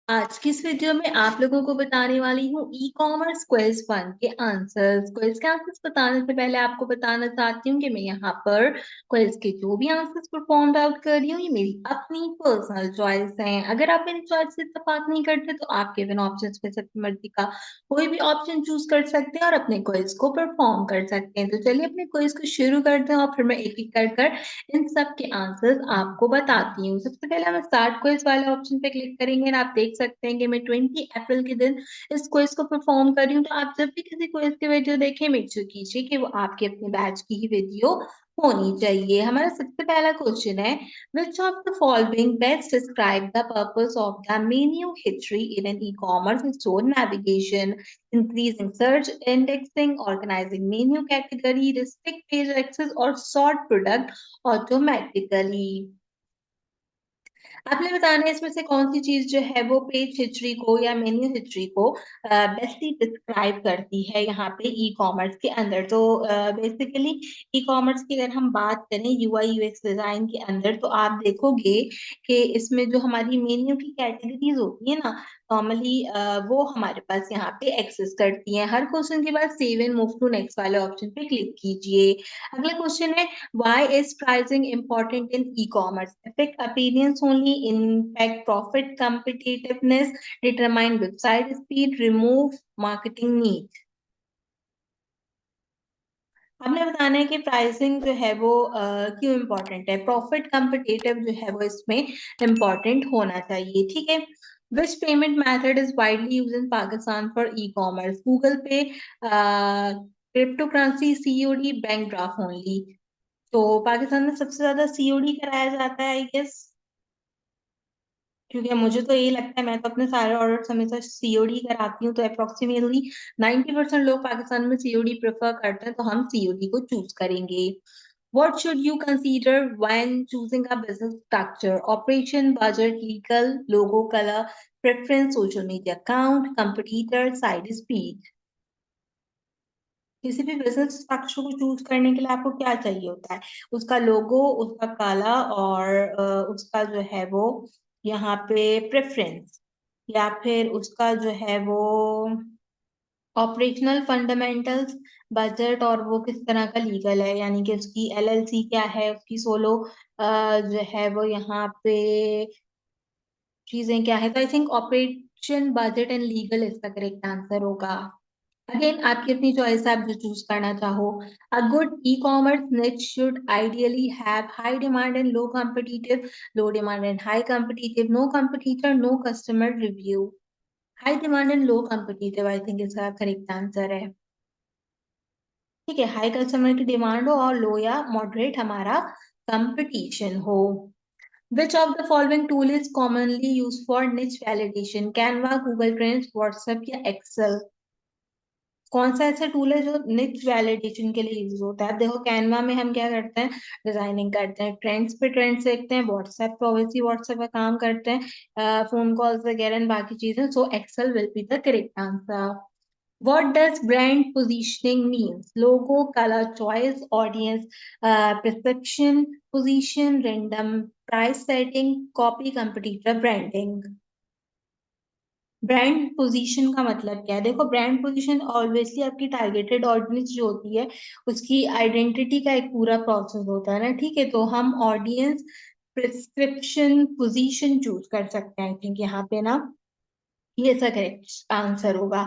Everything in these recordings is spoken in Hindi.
आज की इस वीडियो में आप लोगों को बताने वाली हूँ ई कॉमर्स क्विज 1 के आंसर्स। क्विज के आंसर्स बताने से पहले आपको बताना चाहती हूँ कि मैं यहाँ पर क्विज के जो भी आंसर्स परफॉर्म आउट कर रही हूँ ये मेरी अपनी पर्सनल चॉइस है। अगर आप मेरी चॉइस से इत्तेफाक नहीं करते तो आप गिवन ऑप्शंस में से अपनी मर्जी का कोई भी ऑप्शन चूज कर सकते हैं और अपने क्विज को परफॉर्म कर सकते हैं। तो चलिए अपने क्विज को शुरू करते हैं और फिर मैं एक एक कर इन सब के आंसर्स आपको बताती हूँ। सबसे पहले हम स्टार्ट क्विज वाले ऑप्शन पे क्लिक करेंगे और आप देख सकते हैं कि मैं 20 अप्रैल के दिन इस क्विज को परफॉर्म कर रही हूँ। तो आप जब भी किसी क्विज की वीडियो देखें मेक श्योर कीजिए कि वो आपके अपने बैच की ही वीडियो होनी चाहिए। हमारा सबसे पहला क्वेश्चन है, which of the following best describe the purpose of the menu history in an e-commerce store? Navigation, increasing search indexing, organizing menu category, restrict page access, or sort product automatically। आपने बताना है इसमें से कौन सी चीज जो है वो पेज हिस्ट्री को या मेन्यू हिस्ट्री को बेस्टली डिस्क्राइब करती है यहाँ पे ई कॉमर्स के अंदर। तो बेसिकली ई कॉमर्स की अगर हम बात करें यूआई यूएक्स डिजाइन के अंदर तो आप देखोगे कि इसमें जो हमारी मेन्यू की कैटेगरीज होती है ना, नॉर्मली वो हमारे पास यहाँ पे एक्सेस करती हैं। हर क्वेश्चन के बाद save and move to next वाले ऑप्शन पे क्लिक कीजिए। अगला क्वेश्चन है, why is pricing important in e-commerce? Affect appearance only, impact profit competitiveness, determine website speed, remove marketing need। हमने बताना है कि प्राइसिंग जो है वो क्यों इम्पोर्टेंट है। प्रॉफिट कम्पिटेटिव जो है वो इसमें इम्पोर्टेंट होना चाहिए, ठीक है। Which payment method is widely use in Pakistan for e commerce? Google pay, crypto currency, COD, bank draft only. तो पाकिस्तान में सबसे ज्यादा सीओडी कराया जाता है आई गेस, क्योंकि मुझे तो यही लगता है, मैं तो अपने सारे ऑर्डर हमेशा सीओडी कराती हूँ। तो अप्रोक्सीमेटली 90% लोग पाकिस्तान में सीओडी प्रेफर करते हैं, तो हम सीओडी को चूज करेंगे। What should you consider when choosing a business structure? Operation, budget, legal, logo, color, preference, social media account, competitor, site speed। किसी भी बिजनेस स्ट्रक्चर को चूज करने के लिए आपको क्या चाहिए होता है? उसका लोगो, उसका काला, और उसका जो है वो यहाँ पे प्रेफरेंस, या फिर उसका जो है वो ऑपरेशनल फंडामेंटल्स, बजट, और वो किस तरह का लीगल है, यानी कि उसकी एलएलसी क्या है, उसकी सोलो जो है वो यहाँ पे चीजें क्या है। तो I think operation, budget and legal इसका करेक्ट आंसर होगा। अगेन आपकी अपनी चॉइस है, आप जो चूज करना चाहो। A good e commerce niche should ideally have high demand and low competitive, low demand and high competitive, no competitor, no customer review। High demand and low competitive I think इसका करेक्ट आंसर है, ठीक है। हाई कस्टमर की डिमांड हो और लो या मॉडरेट हमारा कंपटीशन हो। Which of the following tool is commonly used for niche validation? Canva, Google Trends, WhatsApp या Excel? कौन सा ऐसा टूल है जो निच वैलिडेशन के लिए यूज होता है? देखो कैनवा में हम क्या करते हैं, डिजाइनिंग करते हैं, ट्रेंड्स पे ट्रेंड्स देखते हैं, व्हाट्सएप पे ऑब्वियसली व्हाट्सएप का काम करते हैं, फोन कॉल्स वगैरह एंड बाकी चीजें। So Excel will be the correct answer. What does brand positioning means? Logo, color choice, audience perception, position, random price setting, copy, competitor branding। Brand position का मतलब क्या है? देखो ब्रांड पोजीशन ऑब्वियसली आपकी टारगेटेड ऑडियंस जो होती है उसकी आइडेंटिटी का एक पूरा प्रोसेस होता है ना, ठीक है। तो हम ऑडियंस, प्रिस्क्रिप्शन, पोजीशन चूज कर सकते हैं। आई थिंक यहाँ पे ना ये इसका करेक्ट आंसर होगा।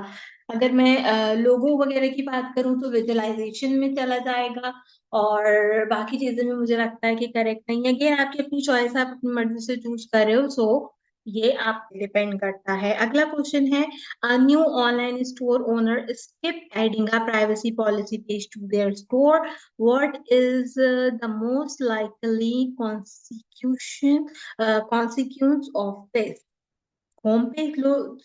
अगर मैं लोगो वगैरह की बात करूं तो विजुअलाइजेशन में चला जाएगा, और बाकी चीजें में मुझे लगता है कि करेक्ट नहीं है। अगेन आपकी अपनी चॉइस, आप अपनी मर्जी से चूज कर रहे हो, सो ये आप डिपेंड करता है। अगला क्वेश्चन है, a new online store owner skip adding a privacy policy page to their store, what is the most likely consequence of this? Home page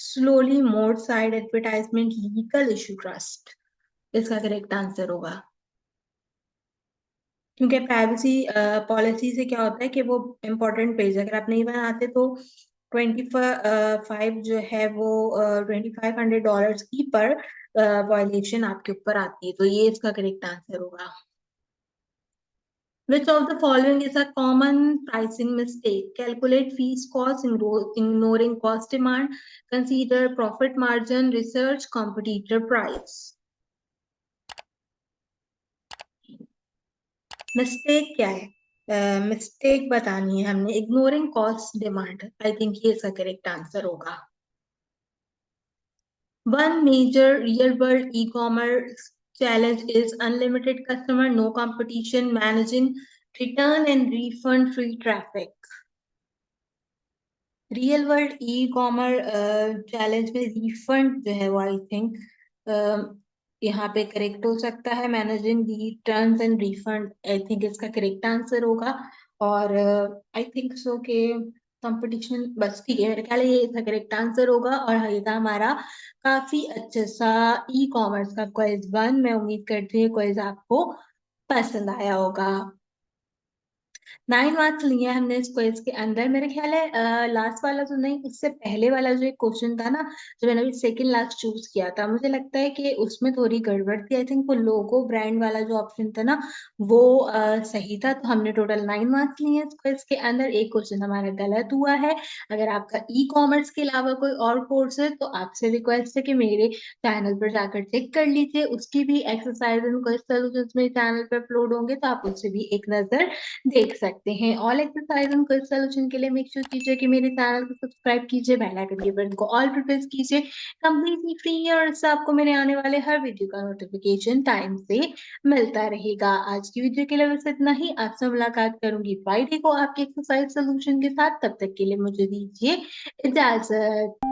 slowly, more side advertisement, legal issue, trust. इसका करेक्ट आंसर होगा, क्योंकि प्राइवेसी पॉलिसी से क्या होता है कि वो इम्पोर्टेंट पेज अगर आप नहीं बनाते तो 25 जो है वो $2500 की पर वायलेशन आपके ऊपर आती है। तो ये इसका करेक्ट आंसर होगा। Which of the following is a common pricing mistake? Calculate fees cost, ignoring cost demand, consider profit margin, research competitor price. Mistake क्या है? मिस्टेक बतानी है हमने, ignoring cost demand. I think ये इसका करेक्ट आंसर होगा। One major real world e-commerce challenge is unlimited customer, no competition, managing return and refund free traffic. Real world e commerce challenge में रिफंड जो है वो आई थिंक यहाँ पे करेक्ट हो सकता है। Managing the turns and refund I think इसका करेक्ट आंसर होगा। और आई थिंक सो के कंपटीशन, बस ठीक है, मेरे ख्याल है ये इसका करेक्ट आंसर होगा। और ये था हमारा काफी अच्छा सा ई कॉमर्स का क्विज 1। मैं उम्मीद करती हूँ क्विज आपको पसंद आया होगा। 9 मार्क्स लिए हमने इस क्विज के अंदर। मेरे ख्याल है लास्ट वाला तो नहीं, उससे पहले वाला जो एक क्वेश्चन था ना, जो मैंने अभी सेकंड लास्ट चूज किया था, मुझे लगता है कि उसमें थोड़ी गड़बड़ थी। आई थिंक वो लोगो ब्रांड वाला जो ऑप्शन था ना, वो सही था। तो हमने टोटल 9 मार्क्स लिए इस क्विज के अंदर। एक क्वेश्चन हमारा गलत हुआ है। अगर आपका ई कॉमर्स के अलावा कोई और कोर्स है तो आपसे रिक्वेस्ट है कि मेरे चैनल पर जाकर चेक कर लीजिए। उसकी भी एक्सरसाइज एंड क्वेश्चन सॉल्यूशंस मेरे चैनल पर अपलोड होंगे, तो आप उससे भी एक नजर देख सकते हैं। All exercise and quiz solution के लिए मेक श्योर कीजिए कि मेरे चैनल को सब्सक्राइब कीजिए, बेल आइकन के बटन को ऑल पर प्रेस कीजिए। कंप्लीटली फ्री है और इससे आपको मेरे आने वाले हर वीडियो का नोटिफिकेशन टाइम से मिलता रहेगा। आज की वीडियो के लिए बस इतना ही। आपसे मुलाकात करूंगी फ्राइडे को आपके एक्सरसाइज सोल्यूशन के साथ। तब तक के लिए मुझे दीजिए इजाजत।